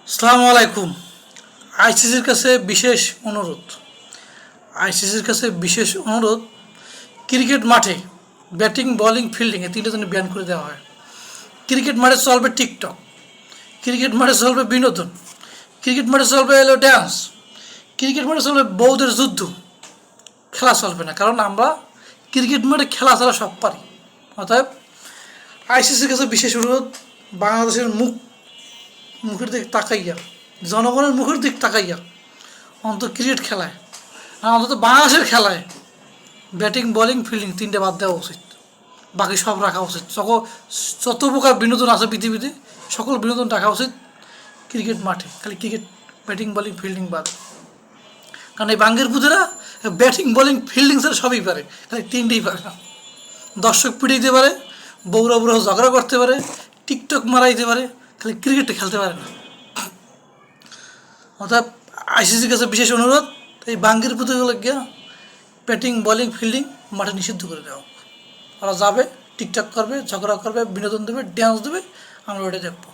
আসসালামু আলাইকুম। আইসিসির কাছে বিশেষ অনুরোধ আইসিসির কাছে বিশেষ অনুরোধ ক্রিকেট মাঠে ব্যাটিং বোলিং ফিল্ডিং এ তিনটে জন্য ব্যান করে দেওয়া হয়। ক্রিকেট মাঠে চলবে টিকটক, ক্রিকেট মাঠে চলবে বিনোদন, ক্রিকেট মাঠে চলবে এলো ড্যান্স, ক্রিকেট মাঠে চলবে বউদের যুদ্ধ। খেলা চলবে না, কারণ আমরা ক্রিকেট মাঠে খেলা ছাড়া সব পারি। অতএব আইসিসির কাছে বিশেষ অনুরোধ, বাংলাদেশের মুখের দিক তাকাইয়া, জনগণের মুখের দিক তাকাইয়া অন্তত ক্রিকেট খেলায় আর অন্তত বাংলাদেশের খেলায় ব্যাটিং বোলিং ফিল্ডিং তিনটে বাদ দেওয়া উচিত, বাকি সব রাখা উচিত। যত প্রকার বিনোদন আছে পৃথিবীতে সকল বিনোদন রাখা উচিত ক্রিকেট মাঠে, খালি ক্রিকেট ব্যাটিং বোলিং ফিল্ডিং বাদ। কারণ এই বাঙ্গের পুজোরা ব্যাটিং বোলিং ফিল্ডিং ছাড়া সবই পারে, খালি তিনটেই পারে না। দর্শক পিটাইতে পারে, বউরা বুড়ো ঝগড়া করতে পারে, টিকটক মারাইতে পারে, খালি ক্রিকেটটা খেলতে পারে না। অর্থাৎ আইসিসির কাছে বিশেষ অনুরোধ, এই বাঙ্গের পুঁতিগুলো গিয়া ব্যাটিং বোলিং ফিল্ডিং মাঠে নিষিদ্ধ করে দেওয়া। ওরা যাবে, টিকটক করবে, ঝগড়া করবে, বিনোদন দেবে, ড্যান্স দেবে, আমরা ওটা দেখবো।